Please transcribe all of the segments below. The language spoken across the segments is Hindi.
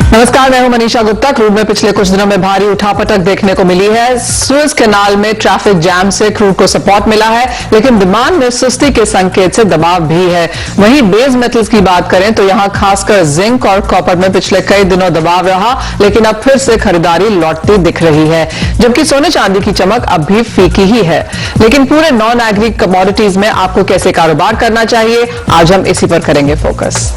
नमस्कार, मैं हूं मनीषा गुप्ता। क्रूड में पिछले कुछ दिनों में भारी उठापटक देखने को मिली है। सुएज कैनाल में ट्रैफिक जैम से क्रूड को सपोर्ट मिला है, लेकिन डिमांड में सुस्ती के संकेत से दबाव भी है। वहीं बेस मेटल्स की बात करें तो यहां खासकर जिंक और कॉपर में पिछले कई दिनों दबाव रहा, लेकिन अब फिर से खरीदारी लौटती दिख रही है, जबकि सोने चांदी की चमक अब भी फीकी ही है। लेकिन पूरे नॉन एग्री कमोडिटीज में आपको कैसे कारोबार करना चाहिए, आज हम इसी पर करेंगे फोकस।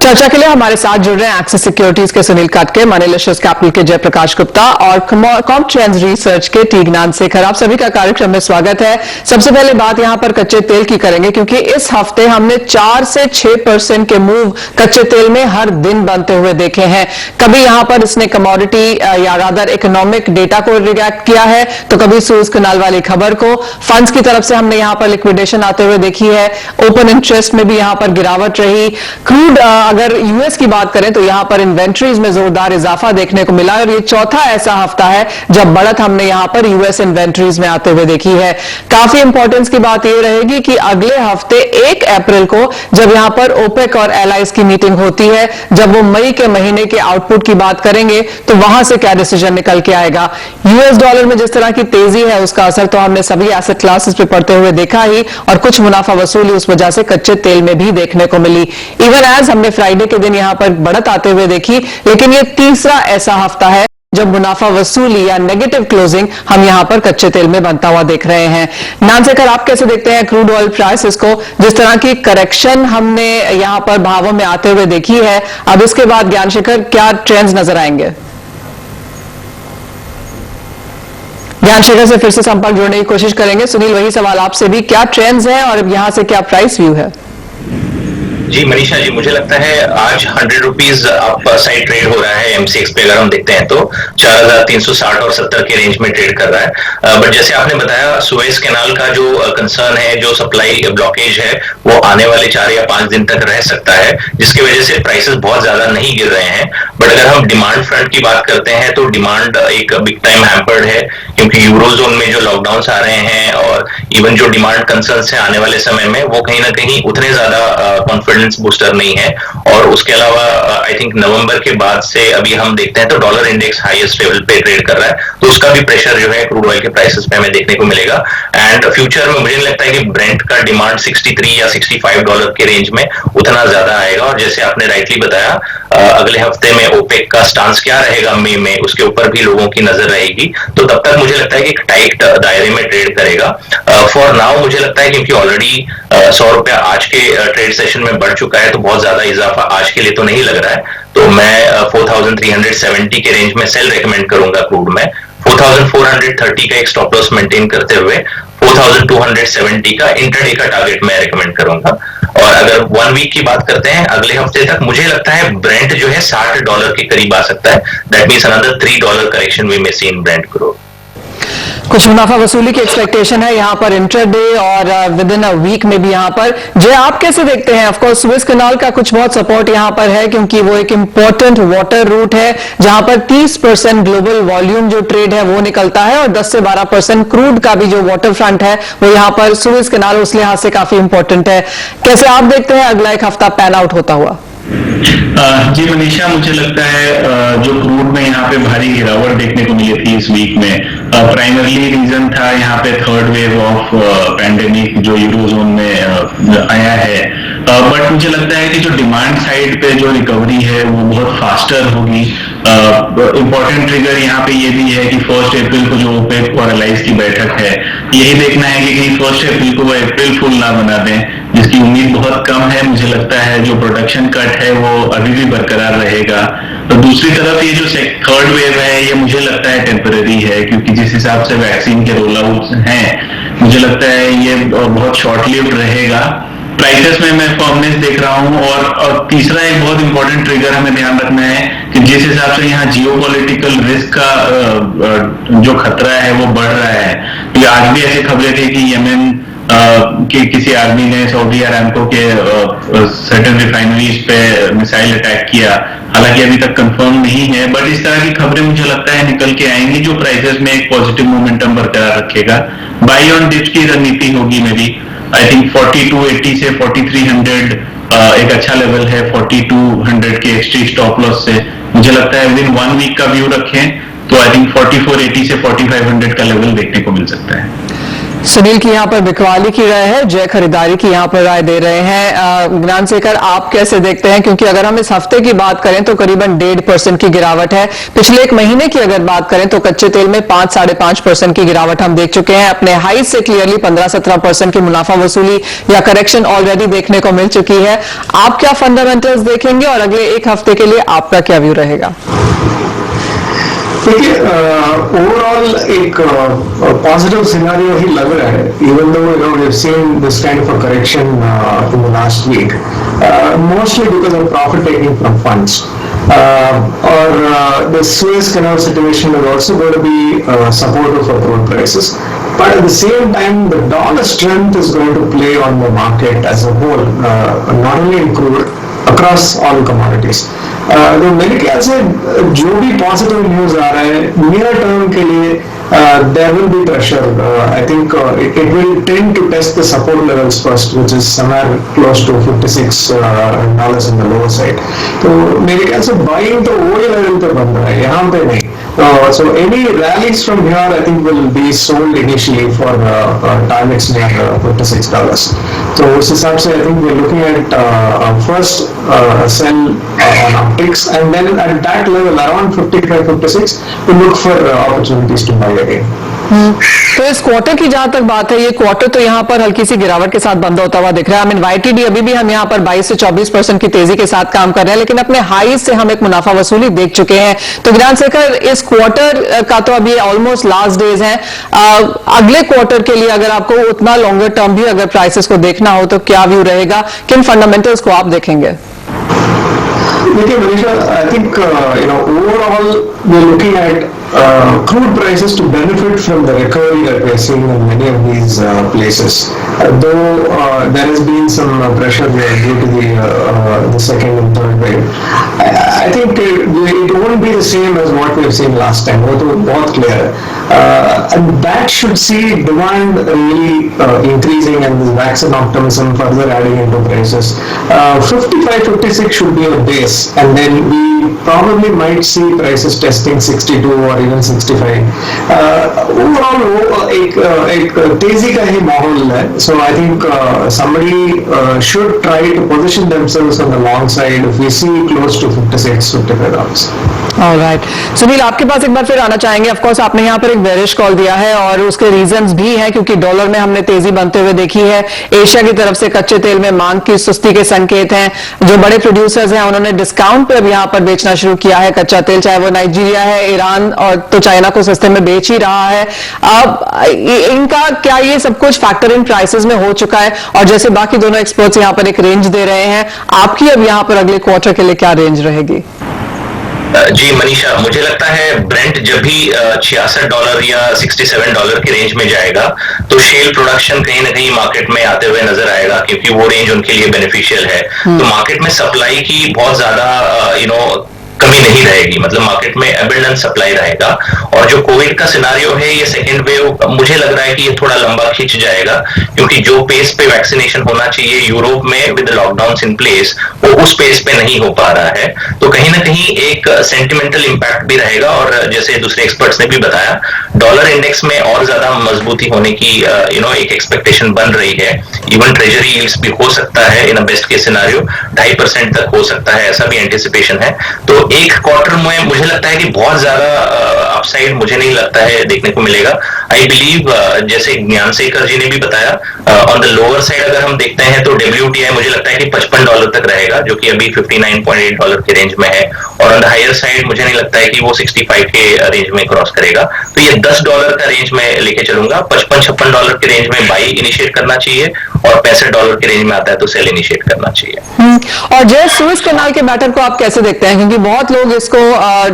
चर्चा के लिए हमारे साथ जुड़ रहे हैं एक्सिस सिक्योरिटीज के सुनील काटके, मनीलिशियस कैपिटल के जयप्रकाश गुप्ता और कॉम्प ट्रेंड्स रिसर्च के टी ज्ञान शेखर। आप सभी का कार्यक्रम में स्वागत है। सबसे पहले बात यहां पर कच्चे तेल की करेंगे, क्योंकि इस हफ्ते हमने 4 से 6% के मूव कच्चे तेल में हर दिन बनते हुए देखे हैं। कभी यहां पर इसने कमोडिटी या रादर इकोनॉमिक डेटा को रिएक्ट किया है, तो कभी सुएज कैनाल वाली खबर को। फंड्स की तरफ से हमने यहां पर लिक्विडेशन आते हुए देखी है। ओपन इंटरेस्ट में भी यहां पर गिरावट रही। क्रूड अगर यूएस की बात करें तो यहां पर इन्वेंट्रीज में जोरदार इजाफा देखने को मिला, और ये चौथा ऐसा हफ्ता है जब बढ़त हमने यहां पर यूएस इन्वेंट्रीज में आते हुए देखी है। काफी इंपॉर्टेंस की बात यह रहेगी कि अगले हफ्ते 1 अप्रैल को जब यहां पर ओपेक और एलाइज की मीटिंग होती है, जब वो मई के महीने के आउटपुट की बात करेंगे, तो वहां से क्या डिसीजन निकल के आएगा। यूएस डॉलर में जिस तरह की तेजी है, उसका असर तो हमने सभी एसेट क्लासेस पे पड़ते हुए देखा ही, और कुछ मुनाफा वसूली उस वजह से कच्चे तेल में भी देखने को मिली। इवन एज हमने फ्राइडे के दिन यहां पर बढ़त आते हुए देखी, लेकिन ये तीसरा ऐसा हफ्ता है जब मुनाफा वसूली या नेगेटिव क्लोजिंग हम यहां पर कच्चे तेल में बनता हुआ देख रहे हैं। ज्ञानशेखर, आप कैसे देखते हैं क्रूड ऑयल प्राइसेस को? जिस तरह की करेक्शन हमने यहां पर भावों में आते हुए देखी है, अब इसके बाद ज्ञानशेखर क्या ट्रेंड्स नजर आएंगे? ज्ञानशेखर से फिर से संपर्क जोड़ने की कोशिश करेंगे। सुनील, वही सवाल आपसे भी, क्या ट्रेंड्स हैं और अब यहां से क्या प्राइस व्यू है? जी मनीषा जी, मुझे लगता है आज 100 रुपीज अप साइड ट्रेड हो रहा है एमसीएक्स पे। अगर हम देखते हैं तो 4360 और 70 के रेंज में ट्रेड कर रहा है। बट जैसे आपने बताया, सुएज कैनाल का जो कंसर्न है, जो सप्लाई ब्लॉकेज है, वो आने वाले 4 या 5 दिन तक रह सकता है, जिसकी वजह से प्राइसेस बहुत ज्यादा नहीं गिर रहे हैं। बट अगर हम डिमांड फ्रंट की बात करते हैं तो डिमांड एक बिग टाइम हैम्पर्ड है, क्योंकि यूरोजोन में जो लॉकडाउन आ रहे हैं और इवन जो डिमांड कंसर्न्स है आने वाले समय में, वो कहीं ना कहीं उतने ज्यादा कॉन्फिडेंस बूस्टर नहीं है। और उसके अलावा आई थिंक नवंबर के बाद से अभी हम देखते हैं तो डॉलर इंडेक्स हाईएस्ट लेवल पे ट्रेड कर रहा है, तो उसका भी प्रेशर जो है क्रूड ऑयल के प्राइसेस पे हमें देखने को मिलेगा। एंड फ्यूचर में मुझे लगता है कि ब्रेंट का डिमांड 63 या $65 के रेंज में उतना ज्यादा आएगा। और जैसे आपने राइटली बताया, अगले हफ्ते में ओपेक का स्टांस क्या रहेगा मई में, उसके ऊपर भी लोगों की नजर रहेगी। तो तब तक मुझे लगता है कि एक टाइट दायरे में ट्रेड करेगा। फॉर नाउ मुझे लगता है, क्योंकि ऑलरेडी 100 रुपया आज के ट्रेड सेशन में बढ़ चुका है, तो बहुत ज्यादा इजाफा आज के लिए तो नहीं लग रहा है। तो मैं 4370 के रेंज में सेल रेकमेंड करूंगा क्रूड में। 4430 का एक स्टॉप लॉस मेंटेन करते हुए 4270 का इंटरडे का टारगेट मैं रेकमेंड करूंगा। और अगर 1 वीक की बात करते हैं, अगले हफ्ते तक मुझे लगता है ब्रेंट जो है $60 के करीब आ सकता है। That means another $3 correction we may see in Brent crude. कुछ मुनाफा वसूली की एक्सपेक्टेशन है यहां पर इंटरडे और विद इन अ वीक में भी यहां पर। जो आप कैसे देखते हैं? ऑफ कोर्स सुएज कैनाल का कुछ बहुत सपोर्ट यहां पर है, क्योंकि वो एक इंपॉर्टेंट वाटर रूट है जहां पर 30% ग्लोबल वॉल्यूम जो ट्रेड है वो निकलता है, और 10 से 12% क्रूड का भी जो वाटर फ्रंट है वो यहां पर सुएज कैनाल उस लिहाज से काफी इंपॉर्टेंट है। कैसे आप देखते हैं अगला एक हफ्ता पैन आउट होता हुआ? जी मनीषा, मुझे लगता है जो क्रूड में यहाँ पे भारी गिरावट देखने को मिली थी इस वीक में, प्राइमरली रीजन था यहाँ पे थर्ड वेव ऑफ पैंडेमिक जो यूरोजोन में आया है। बट मुझे लगता है कि जो डिमांड साइड पे जो रिकवरी है वो बहुत फास्टर होगी। इंपॉर्टेंट ट्रिगर यहाँ पे ये भी है कि 1 अप्रैल को जो ओपेक और एलाइज की बैठक है, यही देखना है कि कहीं 1 अप्रैल को वो अप्रैल फूल ना बना दें, जिसकी उम्मीद बहुत कम है। मुझे लगता है जो प्रोडक्शन कट है वो अभी भी बरकरार रहेगा। तो दूसरी तरफ ये जो थर्ड वेव है, ये मुझे लगता है टेम्पररी है, क्योंकि जिस हिसाब से वैक्सीन के रोल आउट हैं, मुझे लगता है ये बहुत शॉर्ट लिव्ड रहेगा। प्राइसेस में मैं फर्मनेस देख रहा हूं। और तीसरा एक बहुत इंपॉर्टेंट ट्रिगर हमें ध्यान रखना है कि जिस हिसाब से यहाँ जियोपॉलिटिकल रिस्क का जो खतरा है वो बढ़ रहा है। तो आज भी ऐसी खबरें थी कि यमन कि किसी आदमी ने सऊदी अरामको के सर्टेन रिफाइनरीज पे मिसाइल अटैक किया। हालांकि अभी तक कंफर्म नहीं है, बट इस तरह की खबरें मुझे लगता है निकल के आएंगी जो प्राइसेस में एक पॉजिटिव मोमेंटम बरकरार रखेगा। बाई ऑन डिप्स की रणनीति होगी मेरी। आई थिंक 4280 से 4300 एक अच्छा लेवल है। 4200 के एक्सट्री स्टॉप लॉस से मुझे लगता है विद इन 1 वीक का व्यू रखें तो आई थिंक 4480 से 4500 का लेवल देखने को मिल सकता है। सुनील की यहाँ पर बिकवाली की राय है, जय खरीदारी की यहाँ पर राय दे रहे हैं। ज्ञानशेखर, आप कैसे देखते हैं? क्योंकि अगर हम इस हफ्ते की बात करें तो करीबन 1.5% की गिरावट है। पिछले एक महीने की अगर बात करें तो कच्चे तेल में 5-5.5% की गिरावट हम देख चुके हैं। अपने हाई से क्लियरली 15-17% की मुनाफा वसूली या करेक्शन ऑलरेडी देखने को मिल चुकी है। आप क्या फंडामेंटल्स देखेंगे और अगले एक हफ्ते के लिए आपका क्या व्यू रहेगा? देखिए, ओवरऑल एक पॉजिटिव सिनेरियो ही लग रहा है, even though we have seen this kind of a correction in the last week, mostly because of profit taking from funds, और the Suez canal situation is also going to be supportive for crude prices, but at the same time the dollar strength is going to play on the market as a whole, not only in crude, across all commodities. तो मेरे ख्याल से जो भी पॉजिटिव न्यूज आ रहा है नियर टर्म के लिए there will be pressure. I think it will tend to test the support levels first, which is somewhere close to $56 in the lower side. तो मेरे ख्याल से बाइंग तो वही लेवल पे बन रहा है, यहाँ पे नहीं। So any rallies from here I think will be sold initially for targets near $56. So उस हिसाब से I think we're looking at first sell on upticks, and then at that level around 55-56 we look for opportunities to buy again. तो इस क्वार्टर की जहां तक बात है, ये क्वार्टर तो यहाँ पर हल्की सी गिरावट के साथ बंद होता हुआ दिख रहा है। आई मीन YTD अभी भी हम यहाँ पर 22 से 24% की तेजी के साथ काम कर रहे हैं, लेकिन अपने हाई से हम एक मुनाफा वसूली देख चुके हैं। तो ज्ञानशेखर, इस क्वार्टर का तो अभी ऑलमोस्ट लास्ट डेज है, अगले क्वार्टर के लिए अगर आपको उतना लॉन्गर टर्म भी अगर प्राइसेस को देखना हो तो क्या व्यू रहेगा? किन फंडामेंटल्स को आप देखेंगे? देखिए Manisha, I think overall we're looking at crude prices to benefit from the recovery that we are seeing in many of these places. Though there has been some pressure there due to the second and third wave, I think it won't be the same as what we have seen last time. वो तो बहुत clear है, and that should see demand really increasing and this vaccine optimism further adding into prices. 55-56 should be a base, and then we probably might see prices testing 62 or even 65. Overall एक तेजी का ही माहौल है, so I think somebody should try to position themselves on the long side if we see close to $56-55. Alright, Sunil आपके पास एक बार फिर आना चाहेंगे। ऑफ कोर्स आपने यहाँ पर एक बेरिश कॉल दिया है और उसके रीजंस भी हैं, क्योंकि डॉलर में हमने तेजी बनते हुए देखी है। एशिया की तरफ से कच्चे तेल में मांग की सुस्ती के संकेत हैं। जो बड़े प्रोड्यूसर्स हैं उन्होंने डिस्काउंट पे अब यहाँ पर बेचना शुरू किया है कच्चा तेल, चाहे वो नाइजीरिया है, ईरान और तो चाइना को सस्ते में बेच ही रहा है। अब इनका क्या ये सब कुछ फैक्टर इन प्राइसेस में हो चुका है? और जैसे बाकी दोनों एक्सपर्ट्स यहाँ पर एक रेंज दे रहे हैं, आपकी अब यहाँ पर अगले क्वार्टर के लिए क्या रेंज रहेगी? जी मनीषा, मुझे लगता है ब्रेंट जब भी $66 या $67 की रेंज में जाएगा तो शेल प्रोडक्शन कहीं ना कहीं मार्केट में आते हुए नजर आएगा, क्योंकि वो रेंज उनके लिए बेनिफिशियल है। तो मार्केट में सप्लाई की बहुत ज्यादा कमी नहीं रहेगी, मतलब मार्केट में एबंडेंस सप्लाई रहेगा। और जो कोविड का सिनारियो है, ये सेकेंड वेव मुझे लग रहा है कि ये थोड़ा लंबा खींच जाएगा, क्योंकि जो पेस पे वैक्सीनेशन होना चाहिए यूरोप में विद लॉकडाउन इन प्लेस, वो उस पेस पे नहीं हो पा रहा है। तो कहीं ना कहीं एक सेंटिमेंटल इंपैक्ट भी रहेगा। और जैसे दूसरे एक्सपर्ट्स ने भी बताया, डॉलर इंडेक्स में और ज्यादा मजबूती होने की एक एक्सपेक्टेशन बन रही है। इवन ट्रेजरी यील्ड्स भी हो सकता है इन बेस्ट केस सिनारियो 2.5% तक हो सकता है, ऐसा भी एंटिसिपेशन है। तो एक क्वार्टर में मुझे लगता है कि बहुत ज्यादा अपसाइड मुझे नहीं लगता है देखने को मिलेगा। आई बिलीव जैसे ज्ञानशेखर जी ने भी बताया, ऑन द लोअर साइड अगर हम देखते हैं तो WTI मुझे लगता है कि $55 तक रहेगा, जो कि अभी $59.8 के रेंज में है। और ऑन द हायर साइड मुझे नहीं लगता है कि वो 65 के रेंज में क्रॉस करेगा। तो ये $10 का रेंज में लेके चलूंगा। $55-56 के रेंज में बाई इनिशिएट करना चाहिए, और $65 के रेंज में आता है तो सेल इनिशिएट करना चाहिए। और जय, सुएज कैनाल के मैटर को आप कैसे देखते हैं? क्योंकि बहुत लोग इसको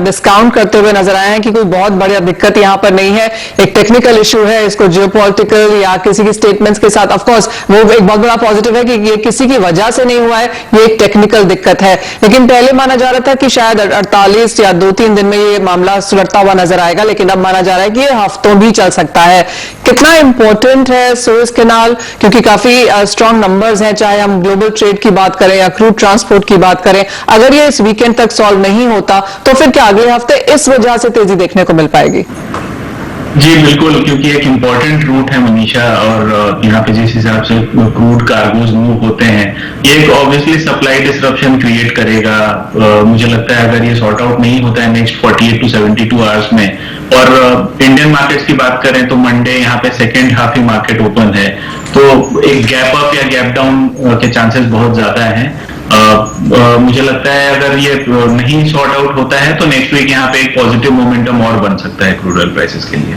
डिस्काउंट करते हुए नजर आए हैं कि कोई बहुत बड़ी दिक्कत यहाँ पर नहीं है। एक टेक्निकल टेक्निकल इशू है, इसको जियोपॉलिटिकल या किसी की स्टेटमेंट्स के साथ, ऑफ कोर्स वो एक बहुत बड़ा पॉजिटिव है कि ये किसी की वजह से नहीं हुआ है, ये एक टेक्निकल दिक्कत है। लेकिन पहले माना जा रहा था कि शायद 48 या 2-3 दिन में ये मामला सुलझता हुआ नजर आएगा, लेकिन अब माना जा रहा है कि ये हफ्तों भी चल सकता है। कितना इंपॉर्टेंट है सुएज कैनाल, क्योंकि काफी स्ट्रांग नंबर्स हैं, चाहे हम ग्लोबल ट्रेड की बात करें या क्रूड ट्रांसपोर्ट की बात करें। अगर ये इस वीकेंड तक सॉल्व नहीं होता तो फिर क्या अगले हफ्ते इस वजह से तेजी देखने को मिल पाएगी? जी बिल्कुल, क्योंकि एक इम्पोर्टेंट रूट है मनीषा, और यहाँ पे जिस हिसाब से क्रूड कार्गोज मूव होते हैं, ये एक ऑब्वियसली सप्लाई डिसरप्शन क्रिएट करेगा। मुझे लगता है अगर ये सॉर्ट आउट नहीं होता है नेक्स्ट 48 to 72 आवर्स में, और इंडियन मार्केट्स की बात करें तो मंडे यहाँ पे सेकेंड हाफ ही मार्केट ओपन है, तो एक गैप अप या गैप डाउन के चांसेस बहुत ज्यादा हैं। मुझे लगता है अगर ये नहीं सॉर्ट आउट होता है तो नेक्स्ट वीक यहाँ पे एक पॉजिटिव मोमेंटम और बन सकता है क्रूड ऑयल प्राइसेस के लिए।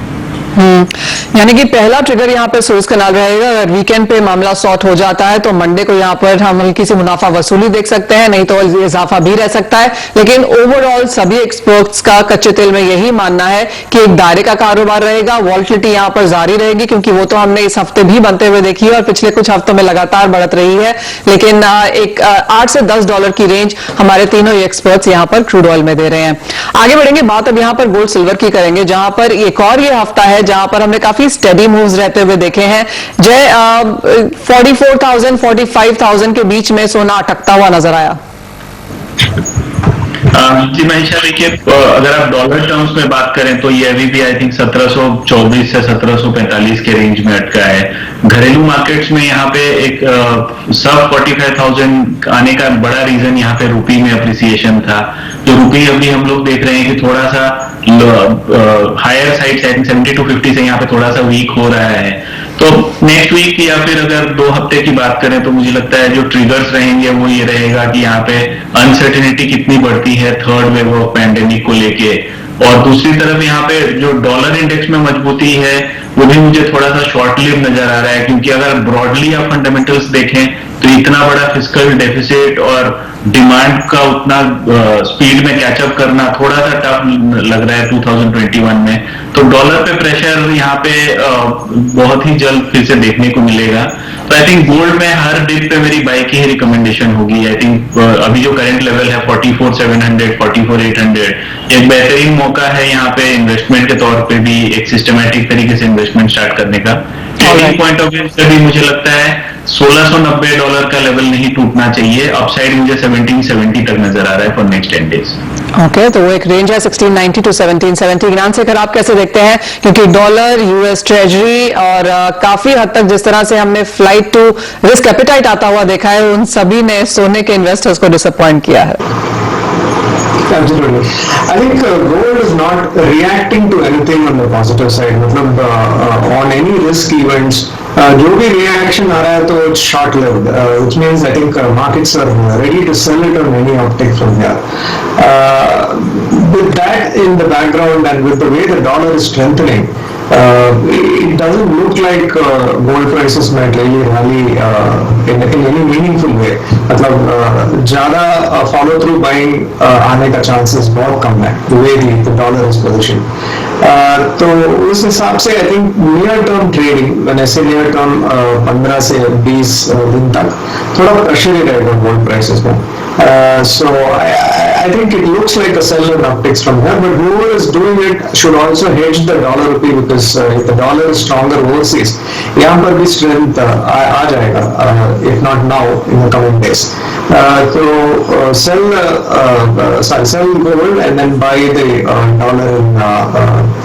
यानी कि पहला ट्रिगर यहाँ पे सुएज कैनाल रहेगा। अगर वीकेंड पे मामला सॉर्ट हो जाता है तो मंडे को यहाँ पर हम हल्की सी मुनाफा वसूली देख सकते हैं, नहीं तो इजाफा भी रह सकता है। लेकिन ओवरऑल सभी एक्सपर्ट्स का कच्चे तेल में यही मानना है कि एक दायरे का कारोबार रहेगा, वॉल्टिलिटी यहाँ पर जारी रहेगी, क्योंकि वो तो हमने इस हफ्ते भी बनते हुए देखी है और पिछले कुछ हफ्तों में लगातार बढ़त रही है। लेकिन एक $8 से $10 की रेंज हमारे तीनों एक्सपर्ट्स यहाँ पर क्रूड ऑयल में दे रहे हैं। आगे बढ़ेंगे, बात अब यहाँ पर गोल्ड सिल्वर की करेंगे, जहां पर एक और ये हफ्ता है जहां पर हमने काफी स्टेडी मूव्स रहते हुए देखे हैं। जय 44,000 45,000 के बीच में सोना अटकता हुआ नजर आया। जी मनीषा, देखिए अगर आप डॉलर टर्म्स में बात करें तो ये अभी भी आई थिंक 1724 से 1745 के रेंज में अटका है। घरेलू मार्केट्स में यहाँ पे एक सब 45,000 आने का बड़ा रीजन यहाँ पे रुपी में अप्रिसिएशन था। जो रुपी अभी हम लोग देख रहे हैं कि थोड़ा सा हायर साइड से 70 to 50 से यहाँ पे थोड़ा सा वीक हो रहा है। तो नेक्स्ट वीक या फिर अगर 2 हफ्ते की बात करें तो मुझे लगता है जो ट्रिगर्स रहेंगे वो ये रहेगा कि यहाँ पे अनसर्टेनिटी कितनी बढ़ती है थर्ड वेव ऑफ पैंडेमिक को लेके, और दूसरी तरफ यहाँ पे जो डॉलर इंडेक्स में मजबूती है वो भी मुझे थोड़ा सा शॉर्ट लिव नजर आ रहा है, क्योंकि अगर ब्रॉडली आप फंडामेंटल्स देखें तो इतना बड़ा फिस्कल डेफिसिट और डिमांड का उतना स्पीड में कैचअप करना थोड़ा सा टफ लग रहा है 2021 में। तो डॉलर पे प्रेशर यहाँ पे बहुत ही जल्द फिर से देखने को मिलेगा। तो आई थिंक गोल्ड में हर डिप पे मेरी बाई की ही रिकमेंडेशन होगी। आई थिंक अभी जो करंट लेवल है 44,700 44,800 एक बेहतरीन मौका है यहाँ पे इन्वेस्टमेंट के तौर पे भी, एक सिस्टमैटिक तरीके से इन्वेस्टमेंट स्टार्ट करने का। पॉइंट ऑफ व्यू से भी मुझे लगता है $1,690 का लेवल नहीं टूटना चाहिए। अपसाइड मुझे 1770 तक नजर आ रहा है फॉर नेक्स्ट 10 डेज। ओके, तो वो एक रेंज है 1690 to 1770। ज्ञान शेखर, आप कैसे देखते हैं, क्योंकि डॉलर, यूएस ट्रेजरी और काफी हद तक जिस तरह से हमने फ्लाइट टू रिस्क एपेटाइट आता हुआ देखा है, उन सभी ने सोने के इन्वेस्टर्स को डिसअपॉइंट किया है। Absolutely. I think gold is not reacting to anything on the positive side. मतलब on any risk events, जो भी reaction आ रहा है तो it's short lived, which means I think markets are ready to sell it on any uptick from here. With that in the background and with the way the dollar is strengthening, it doesn't look like gold prices might really rally in any meaningful way. मतलब ज़्यादा follow through buying आने का chances बहुत कम है the way the dollar is positioned. तो उस हिसाब से I think near term trading, when I say near term 15 से 20 दिन तक थोड़ा pressure ही रहेगा gold prices में. So I think it looks like a sell and upticks from here, but whoever is doing it should also hedge the dollar rupee, because if the dollar is stronger overseas, यहाँ पर भी strength आ जाएगा, if not now in the coming days. So sell gold and then buy the dollar in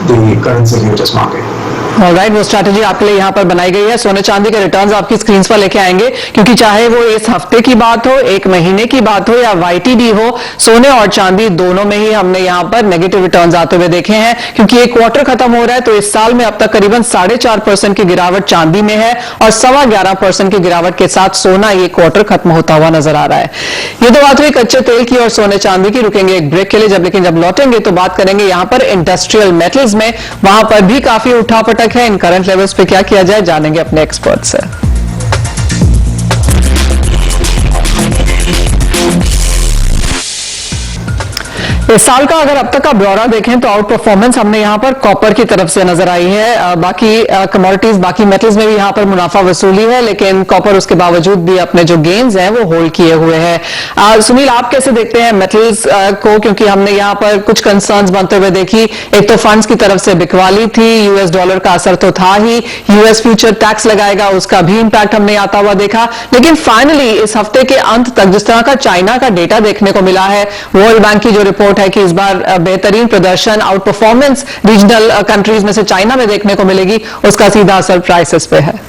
the currency futures market. Alright, वो स्ट्रैटेजी आपके लिए यहाँ पर बनाई गई है। सोने चांदी के रिटर्न्स आपकी स्क्रीन पर लेके आएंगे, क्योंकि चाहे वो इस हफ्ते की बात हो, एक महीने की बात हो या YTD हो, सोने और चांदी दोनों में ही हमने यहाँ पर नेगेटिव रिटर्न्स आते हुए देखे हैं। क्योंकि एक क्वार्टर खत्म हो रहा है तो इस साल में अब तक करीबन 4.5% की गिरावट चांदी में है और 11.25% की गिरावट के साथ सोना ये क्वार्टर खत्म होता हुआ नजर आ रहा है। ये तो बात हुई कच्चे तेल की और सोने चांदी की। रुकेंगे एक ब्रेक के लिए, जब लौटेंगे तो बात करेंगे यहाँ पर इंडस्ट्रियल मेटल्स में। वहां पर भी काफी उठापटक है, इन करंट लेवल्स पे क्या किया जाए जानेंगे अपने एक्सपर्ट से। इस साल का अगर अब तक का ब्यौरा देखें तो आउट परफॉर्मेंस हमने यहाँ पर कॉपर की तरफ से नजर आई है। बाकी कमोडिटीज, बाकी मेटल्स में भी यहाँ पर मुनाफा वसूली है, लेकिन कॉपर उसके बावजूद भी अपने जो गेन्स हैं वो होल्ड किए हुए हैं। सुनील, आप कैसे देखते हैं मेटल्स को, क्योंकि हमने यहाँ पर कुछ कंसर्न्स बनते हुए देखी। एक तो फंड्स की तरफ से बिकवाली थी, यूएस डॉलर का असर तो था ही, यूएस फ्यूचर टैक्स लगाएगा उसका भी इंपैक्ट हमने आता हुआ देखा, लेकिन फाइनली इस हफ्ते के अंत तक जिस तरह का चाइना का डेटा देखने को मिला है, वर्ल्ड बैंक की जो रिपोर्ट है कि इस बार बेहतरीन प्रदर्शन, आउट परफॉर्मेंस रीजनल कंट्रीज में से चाइना में देखने को मिलेगी, उसका सीधा असर प्राइसेस पे है।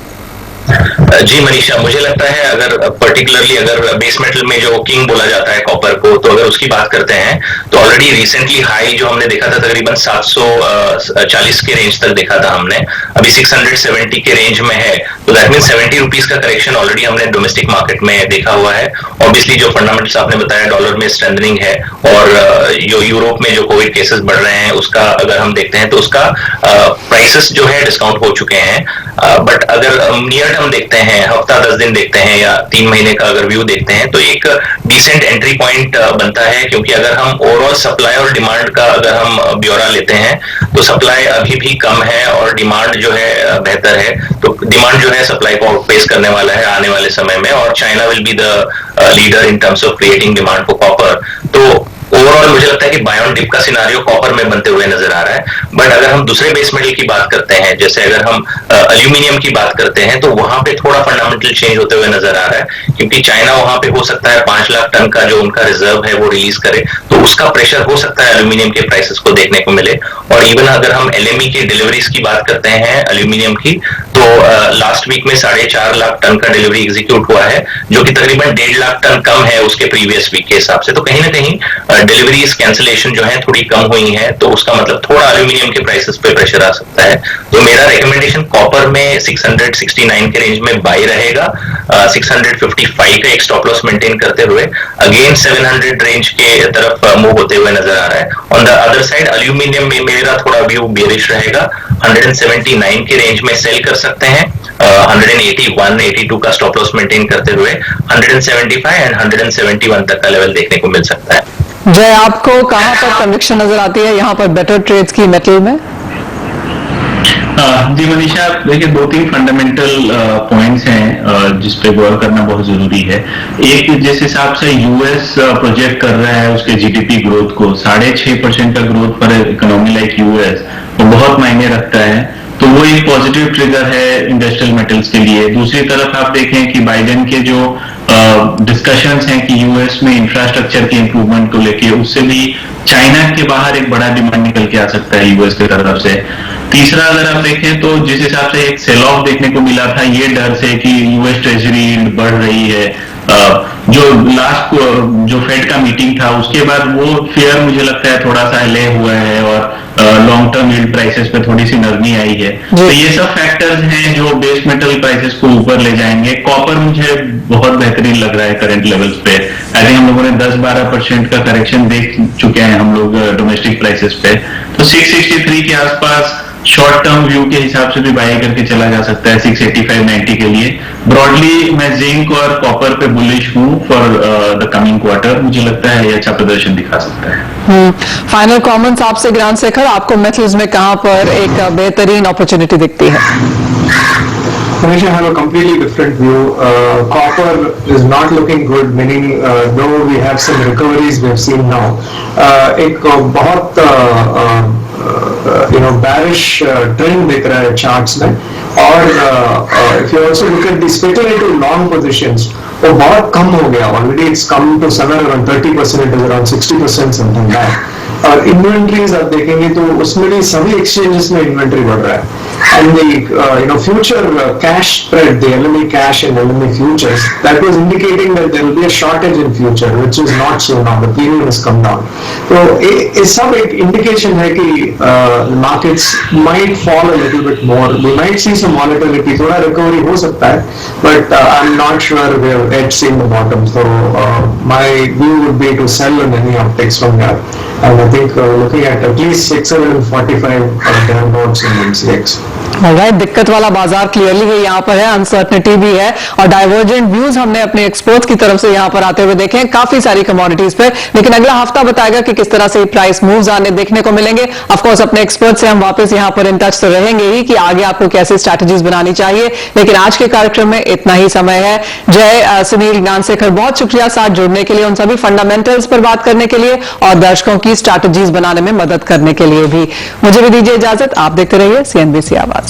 जी मनीषा, मुझे लगता है अगर पर्टिकुलरली अगर बेस मेटल में जो किंग बोला जाता है कॉपर को, तो अगर उसकी बात करते हैं तो ऑलरेडी रिसेंटली हाई जो हमने देखा था तकरीबन 740 के रेंज तक देखा था हमने, अभी 670 के रेंज में है, तो दैट मीन 70 रुपीज का करेक्शन ऑलरेडी हमने डोमेस्टिक मार्केट में देखा हुआ है। ऑब्वियसली जो फंडामेंटल्स आपने बताया, डॉलर में स्ट्रेंथनिंग है और जो यूरोप में जो कोविड केसेस बढ़ रहे हैं उसका अगर हम देखते हैं तो उसका प्राइसेस जो है डिस्काउंट हो चुके हैं। बट अगर नियर टर्म देखते हैं, हफ्ता 10 दिन देखते हैं या 3 महीने का अगर व्यू देखते हैं, तो एक डिसेंट एंट्री पॉइंट बनता है, क्योंकि अगर हम ओवरऑल सप्लाई और डिमांड का अगर हम ब्यौरा लेते हैं तो सप्लाई अभी भी कम है और डिमांड जो है बेहतर है। तो डिमांड जो है सप्लाई को आउटपेस करने वाला है आने वाले समय में, और China will be the leader in terms of creating demand for copper. तो ओवरऑल मुझे लगता है कि बाय ऑन डिप का सिनारियो कॉपर में बनते हुए नजर आ रहा है। बट अगर हम दूसरे बेस मेटल की बात करते हैं, जैसे अगर हम एल्यूमिनियम की बात करते हैं, तो वहां पे थोड़ा फंडामेंटल चेंज होते हुए नजर आ रहा है, क्योंकि चाइना वहां पे हो सकता है 5 लाख टन का जो उनका रिजर्व है वो रिलीज करे, तो उसका प्रेशर हो सकता है एल्यूमिनियम के प्राइसेस को देखने को मिले। और इवन अगर हम एलएमई की डिलीवरीज की बात करते हैं एल्यूमिनियम की, तो लास्ट वीक में 4.5 लाख टन का डिलीवरी एग्जीक्यूट हुआ है, जो कि तकरीबन 1.5 लाख टन कम है उसके प्रीवियस वीक के हिसाब से। तो कहीं ना कहीं डिलीवरीज कैंसिलेशन जो है थोड़ी कम हुई है, तो उसका मतलब थोड़ा एल्यूमिनियम के प्राइसेस पे प्रेशर आ सकता है। तो मेरा रिकमेंडेशन कॉपर में 669 के रेंज में बाई रहेगा, 655 का एक स्टॉप लॉस मेंटेन करते हुए अगेन 700 रेंज के तरफ मूव होते हुए नजर आ रहा है। On the other side aluminium में मेरा थोड़ा व्यू बेरिश रहेगा, 179 के रेंज में सेल कर सकते हैं, 181, 82 का स्टॉप लॉस मेंटेन करते हुए 175 एंड 171 तक का लेवल देखने को मिल सकता है। जय, आपको कहां पर कन्विक्शन नजर आती है यहाँ पर बेटर ट्रेड्स की मेटल में? जी मनीषा, देखिए 2-3 फंडामेंटल पॉइंट्स हैं जिस पे गौर करना बहुत जरूरी है। एक, जिस हिसाब से यूएस प्रोजेक्ट कर रहा है उसके जीडीपी ग्रोथ को 6.5% का ग्रोथ पर इकोनॉमी लाइक यूएस, वो बहुत मायने रखता है, तो वो एक पॉजिटिव ट्रिगर है इंडस्ट्रियल मेटल्स के लिए। दूसरी तरफ आप देखें कि बाइडेन के जो डिस्कशंस हैं कि यूएस में इंफ्रास्ट्रक्चर की इंप्रूवमेंट को लेके, उससे भी चाइना के बाहर एक बड़ा डिमांड निकल के आ सकता है यूएस की तरफ से। तीसरा, अगर आप देखें तो जिस हिसाब से एक सेल ऑफ देखने को मिला था ये डर से कि यूएस ट्रेजरी बढ़ रही है, जो लास्ट जो फेड का मीटिंग था उसके बाद वो फेयर मुझे लगता है थोड़ा सा ले हुआ है और लॉन्ग टर्म यील्ड प्राइसेस पे थोड़ी सी नरमी आई है। तो ये सब फैक्टर्स हैं जो बेस मेटल प्राइसेस को ऊपर ले जाएंगे। कॉपर मुझे बहुत बेहतरीन लग रहा है करंट लेवल्स पे। आई थिंक हम लोगों ने 10-12% का करेक्शन देख चुके हैं हम लोग डोमेस्टिक प्राइसेस पे, तो 663 के आसपास शॉर्ट टर्म व्यू के हिसाब से भी बाय करके चला जा सकता है 685-90 के लिए। ब्रॉडली मैं जिंक और कॉपर पे बुलिश हूँ फॉर द कमिंग क्वार्टर, मुझे लगता है ये अच्छा प्रदर्शन दिखा सकता है। फाइनल कमेंट्स आपसे ज्ञान शेखर, आपको मेटल्स में कहां पर एक बेहतरीन अपॉर्चुनिटी दिखती है? Manisha, I have a completely different view. Copper is not looking good, meaning though we have some recoveries we have seen now. एक बहुत bearish trend दिख रहा है charts में, और if you also look at the speculative long positions, वो बहुत कम हो गया. Already it's come to somewhere around 30%, it is around 60% something like that. और इन्वेंट्रीज आप देखेंगे तो उसमें भी सभी एक्सचेंजेस में इन्वेंट्री बढ़ रहा है. And the future cash spread, the LME cash and LME futures, that was indicating that there will be a shortage in future, which is not so now. The premium has come down. तो ये सब एक indication है कि markets might fall a little bit more. We might see some volatility, थोड़ा recovery हो सकता है, but I'm not sure we have yet seen the bottom. So my view would be to sell on any upticks from here. And I think looking at least 645 downwards in MCX. Alright, दिक्कत वाला बाजार क्लियरली है, यहाँ पर है, अनसर्टनिटी भी है और डाइवर्जेंट व्यूज हमने अपने एक्सपर्ट्स की तरफ से यहाँ पर आते हुए देखे हैं काफी सारी कमोडिटीज पर। लेकिन अगला हफ्ता बताएगा कि किस तरह से प्राइस मूव्स आने देखने को मिलेंगे। ऑफ कोर्स अपने एक्सपर्ट से हम वापस यहाँ पर इन टच तो रहेंगे ही कि आगे आपको कैसे स्ट्रैटेजीज बनानी चाहिए। लेकिन आज के कार्यक्रम में इतना ही समय है। जय, सुनील, ज्ञानशेखर, बहुत शुक्रिया साथ जुड़ने के लिए, उन सभी फंडामेंटल्स पर बात करने के लिए और दर्शकों की स्ट्रैटेजीज बनाने में मदद करने के लिए भी। मुझे भी दीजिए इजाजत, आप देखते रहिए CNBC आवाज।